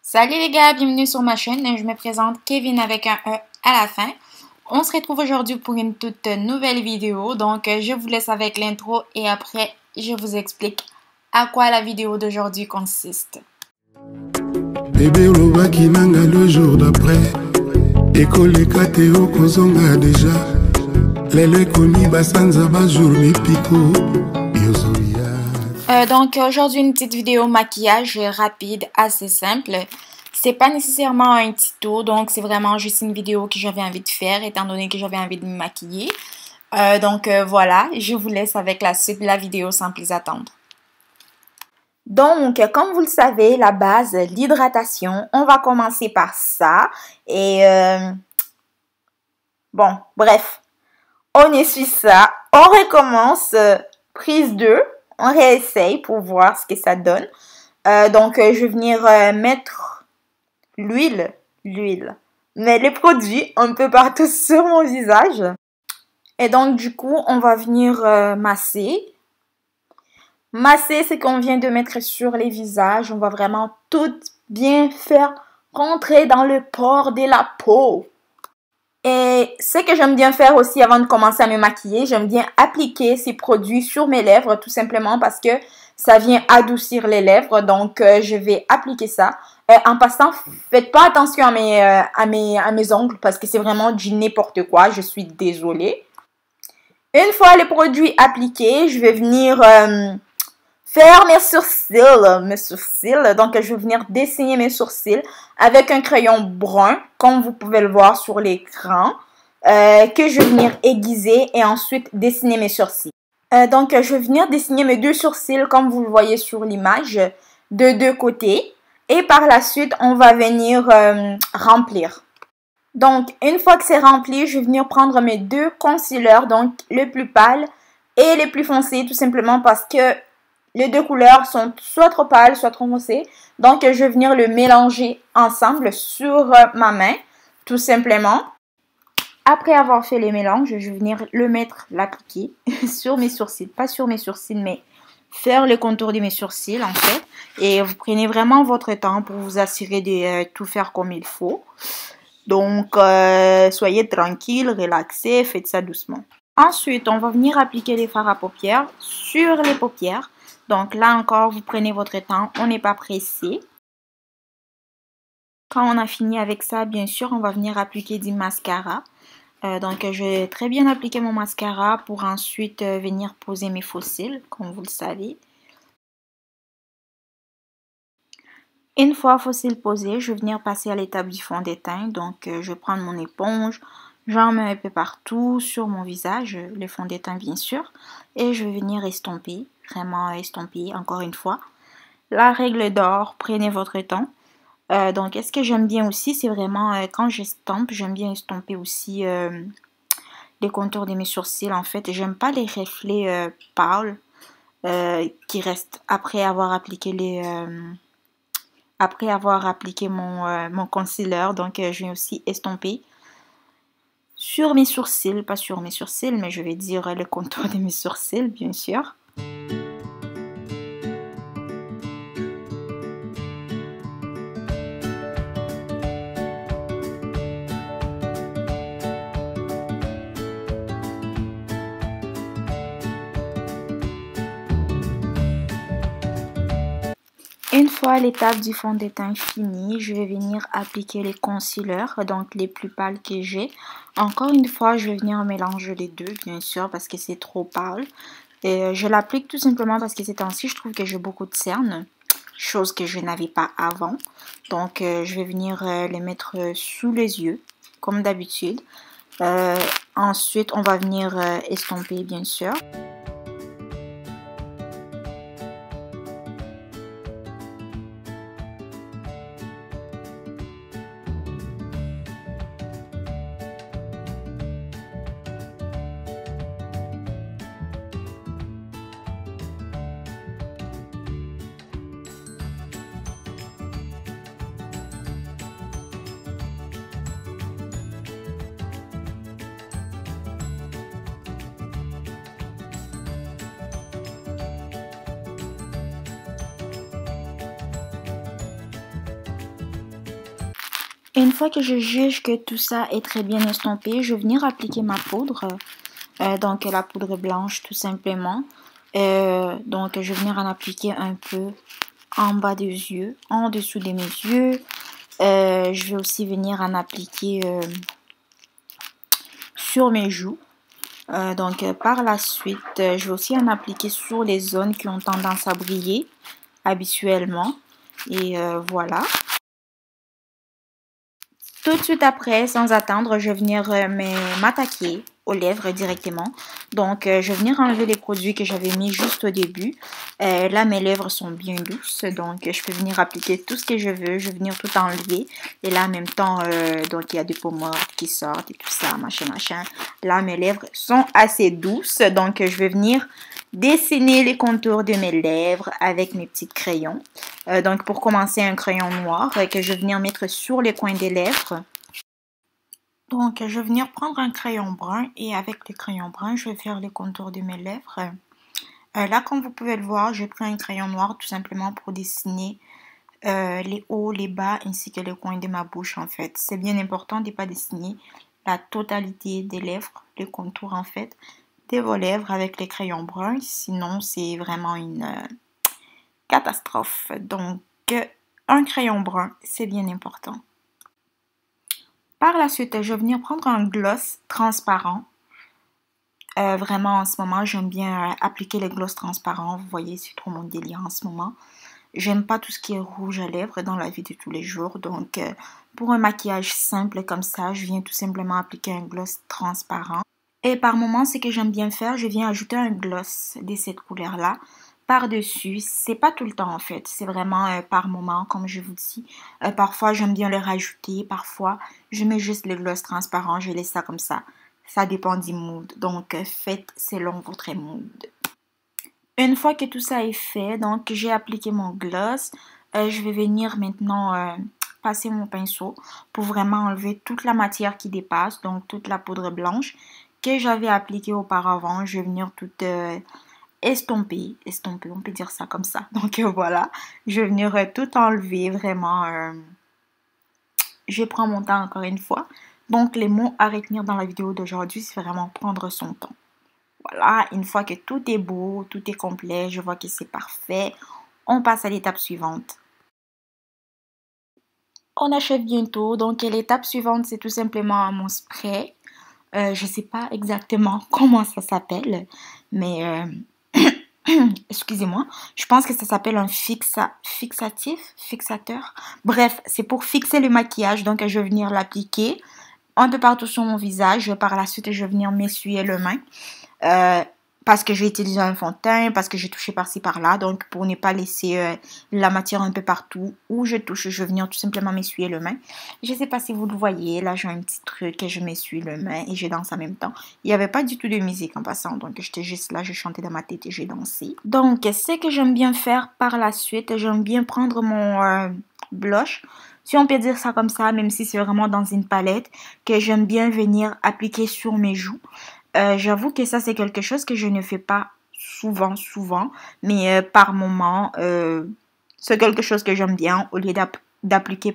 Salut les gars, bienvenue sur ma chaîne. Je me présente Kevin avec un E à la fin. On se retrouve aujourd'hui pour une toute nouvelle vidéo. Donc, je vous laisse avec l'intro et après, je vous explique à quoi la vidéo d'aujourd'hui consiste. Bébé olobaki nanga le jour d'après ekoleka te okozonga déjà lelo ekomi basanza bajour mipiko yozoya. Donc aujourd'hui une petite vidéo maquillage rapide, assez simple. C'est pas nécessairement un tuto, donc c'est vraiment juste une vidéo que j'avais envie de faire étant donné que j'avais envie de me maquiller. Voilà, je vous laisse avec la suite de la vidéo sans plus attendre. Donc, comme vous le savez, la base, l'hydratation, on va commencer par ça. Et bon, bref, on essuie ça. On recommence, prise 2. On réessaye pour voir ce que ça donne. Donc, je vais venir mettre l'huile, mais les produits un peu partout sur mon visage. Et donc, du coup, on va venir masser. Masser ce qu'on vient de mettre sur les visages. On va vraiment tout bien faire rentrer dans le pore de la peau. Et ce que j'aime bien faire aussi avant de commencer à me maquiller, j'aime bien appliquer ces produits sur mes lèvres tout simplement parce que ça vient adoucir les lèvres. Donc, je vais appliquer ça. En passant, faites pas attention à mes ongles parce que c'est vraiment du n'importe quoi. Je suis désolée. Une fois les produits appliqués, je vais venir faire mes sourcils. Donc, je vais venir dessiner mes sourcils avec un crayon brun, comme vous pouvez le voir sur l'écran, que je vais venir aiguiser et ensuite dessiner mes sourcils. Donc, je vais venir dessiner mes deux sourcils, comme vous le voyez sur l'image, de deux côtés. Et par la suite, on va venir remplir. Donc, une fois que c'est rempli, je vais venir prendre mes deux concealers, donc le plus pâle et le plus foncé, tout simplement parce que les deux couleurs sont soit trop pâles, soit trop foncées. Donc, je vais venir le mélanger ensemble sur ma main, tout simplement. Après avoir fait les mélanges, je vais venir l'appliquer sur mes sourcils. Pas sur mes sourcils, mais faire le contour de mes sourcils, en fait. Et vous prenez vraiment votre temps pour vous assurer de tout faire comme il faut. Donc, soyez tranquille, relaxez, faites ça doucement. Ensuite, on va venir appliquer les fards à paupières sur les paupières. Donc là encore, vous prenez votre temps, on n'est pas pressé. Quand on a fini avec ça, bien sûr, on va venir appliquer du mascara. Donc je vais très bien appliquer mon mascara pour ensuite venir poser mes faux cils, comme vous le savez. Une fois faux cils posés, je vais venir passer à l'étape du fond de teint. Donc je vais prendre mon éponge, j'en mets un peu partout sur mon visage, le fond de teint bien sûr. Et je vais venir estomper, vraiment estomper encore une fois. La règle d'or, prenez votre temps. Donc, ce que j'aime bien aussi, c'est vraiment quand j'estompe, j'aime bien estomper aussi les contours de mes sourcils. En fait, j'aime pas les reflets pâles qui restent après avoir appliqué mon concealer. Donc, je vais aussi estomper sur mes sourcils, pas sur mes sourcils, mais je vais dire le contour de mes sourcils, bien sûr. Une fois l'étape du fond de teint finie, je vais venir appliquer les concealers, donc les plus pâles que j'ai. Encore une fois, je vais venir mélanger les deux, bien sûr, parce que c'est trop pâle. Et je l'applique tout simplement parce que ces temps-ci, je trouve que j'ai beaucoup de cernes, chose que je n'avais pas avant. Donc, je vais venir les mettre sous les yeux, comme d'habitude. Ensuite, on va venir estomper, bien sûr. Et une fois que je juge que tout ça est très bien estompé, je vais venir appliquer ma poudre. Donc la poudre blanche tout simplement. Donc je vais venir en appliquer un peu en bas des yeux, en dessous de mes yeux. Je vais aussi venir en appliquer sur mes joues. Donc par la suite, je vais aussi en appliquer sur les zones qui ont tendance à briller habituellement. Et voilà. Tout de suite après, sans attendre, je vais venir m'attaquer aux lèvres directement. Donc, je vais venir enlever les produits que j'avais mis juste au début. Là, mes lèvres sont bien douces, donc je peux venir appliquer tout ce que je veux. Je vais venir tout enlever. Et là, en même temps, donc il y a des peaux mortes qui sortent et tout ça, machin, machin. Là, mes lèvres sont assez douces, donc je vais venir dessiner les contours de mes lèvres avec mes petits crayons. Donc, pour commencer, un crayon noir que je vais venir mettre sur les coins des lèvres. Donc, je vais venir prendre un crayon brun et avec le crayon brun, je vais faire les contours de mes lèvres. Là, comme vous pouvez le voir, j'ai pris un crayon noir tout simplement pour dessiner les hauts, les bas ainsi que les coins de ma bouche en fait. C'est bien important de ne pas dessiner la totalité des lèvres, les contours en fait, de vos lèvres avec les crayons bruns. Sinon, c'est vraiment une catastrophe. Donc, un crayon brun, c'est bien important. Par la suite, je vais venir prendre un gloss transparent. Vraiment, en ce moment, j'aime bien appliquer les gloss transparents. Vous voyez, c'est trop mon délire en ce moment. J'aime pas tout ce qui est rouge à lèvres dans la vie de tous les jours. Donc, pour un maquillage simple comme ça, je viens tout simplement appliquer un gloss transparent. Et par moment, ce que j'aime bien faire, je viens ajouter un gloss de cette couleur-là par-dessus. C'est pas tout le temps en fait, c'est vraiment par moment, comme je vous dis. Parfois, j'aime bien le rajouter, parfois, je mets juste le gloss transparent, je laisse ça comme ça. Ça dépend du mood, donc faites selon votre mood. Une fois que tout ça est fait, donc j'ai appliqué mon gloss, je vais venir maintenant passer mon pinceau pour vraiment enlever toute la matière qui dépasse, donc toute la poudre blanche que j'avais appliquée auparavant. Je vais venir tout estomper, on peut dire ça comme ça. Donc voilà, je vais venir tout enlever vraiment. Je prends mon temps encore une fois. Donc les mots à retenir dans la vidéo d'aujourd'hui, c'est vraiment prendre son temps. Voilà, une fois que tout est beau, tout est complet, je vois que c'est parfait, on passe à l'étape suivante. On achève bientôt, donc l'étape suivante, c'est tout simplement mon spray. Je sais pas exactement comment ça s'appelle, mais excusez-moi, je pense que ça s'appelle un fixateur. Bref, c'est pour fixer le maquillage, donc je vais venir l'appliquer un peu partout sur mon visage. Par la suite, je vais venir m'essuyer les mains. Parce que j'ai utilisé un fond de teint, parce que j'ai touché par-ci par-là. Donc, pour ne pas laisser la matière un peu partout où je touche, je vais venir tout simplement m'essuyer les mains. Je ne sais pas si vous le voyez. Là, j'ai un petit truc et je m'essuie les mains et je danse en même temps. Il n'y avait pas du tout de musique en passant. Donc, j'étais juste là, je chantais dans ma tête et j'ai dansé. Donc, ce que j'aime bien faire par la suite, j'aime bien prendre mon blush. Si on peut dire ça comme ça, même si c'est vraiment dans une palette, que j'aime bien venir appliquer sur mes joues. J'avoue que ça, c'est quelque chose que je ne fais pas souvent, mais par moment, c'est quelque chose que j'aime bien. Au lieu d'appliquer,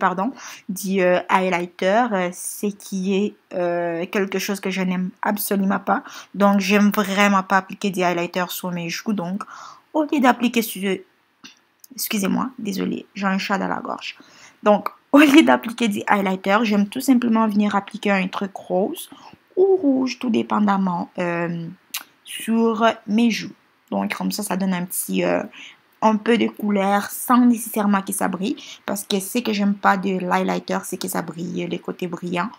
du highlighter, c'est qui est quelque chose que je n'aime absolument pas. Donc, j'aime vraiment pas appliquer du highlighter sur mes joues. Donc, au lieu d'appliquer sur... Excusez-moi, désolée, j'ai un chat dans la gorge. Donc, au lieu d'appliquer du highlighter, j'aime tout simplement venir appliquer un truc rose ou rouge, tout dépendamment, sur mes joues. Donc, comme ça donne un peu de couleur sans nécessairement que ça brille. Parce que ce que j'aime pas de l'highlighter, c'est que ça brille, les côtés brillants.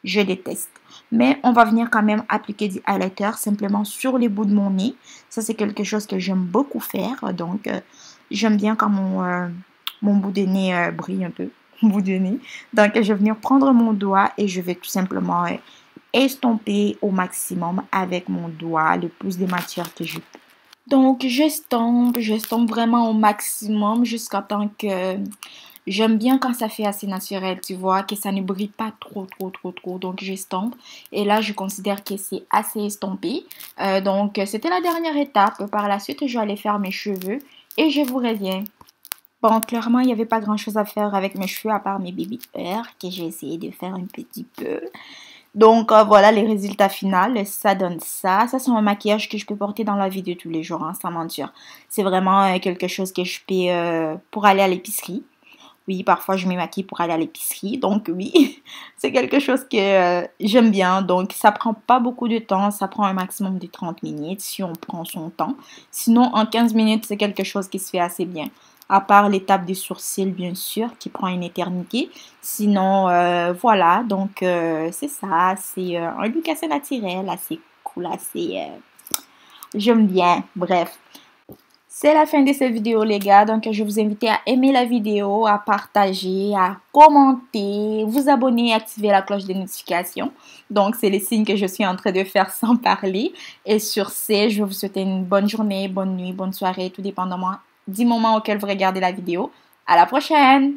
Je déteste. Mais on va venir quand même appliquer du highlighter simplement sur les bouts de mon nez. Ça, c'est quelque chose que j'aime beaucoup faire. Donc, j'aime bien quand mon bout de nez brille un peu. Bout de nez. Donc, je vais venir prendre mon doigt et je vais tout simplement estomper au maximum avec mon doigt le plus de matière que je peux. Donc, j'estompe vraiment au maximum jusqu'à temps que... J'aime bien quand ça fait assez naturel, tu vois, que ça ne brille pas trop. Donc, j'estompe. Et là, je considère que c'est assez estompé. Donc, c'était la dernière étape. Par la suite, je vais aller faire mes cheveux et je vous reviens. Bon, clairement, il n'y avait pas grand-chose à faire avec mes cheveux à part mes baby hairs que j'ai essayé de faire un petit peu. Donc, voilà les résultats finaux. Ça donne ça. Ça, c'est un maquillage que je peux porter dans la vie de tous les jours, hein, sans mentir. C'est vraiment quelque chose que je peux pour aller à l'épicerie. Oui, parfois, je me maquille pour aller à l'épicerie. Donc, oui, c'est quelque chose que j'aime bien. Donc, ça prend pas beaucoup de temps. Ça prend un maximum de 30 minutes si on prend son temps. Sinon, en 15 minutes, c'est quelque chose qui se fait assez bien. À part l'étape des sourcils, bien sûr, qui prend une éternité. Sinon, voilà. Donc, c'est ça. C'est un look assez naturel, assez cool, assez... j'aime bien. Bref. C'est la fin de cette vidéo, les gars. Donc, je vous invite à aimer la vidéo, à partager, à commenter, vous abonner et activer la cloche de notification. Donc, c'est les signes que je suis en train de faire sans parler. Et sur ce, je vais vous souhaiter une bonne journée, bonne nuit, bonne soirée, tout dépendamment du moment auquel vous regardez la vidéo. À la prochaine!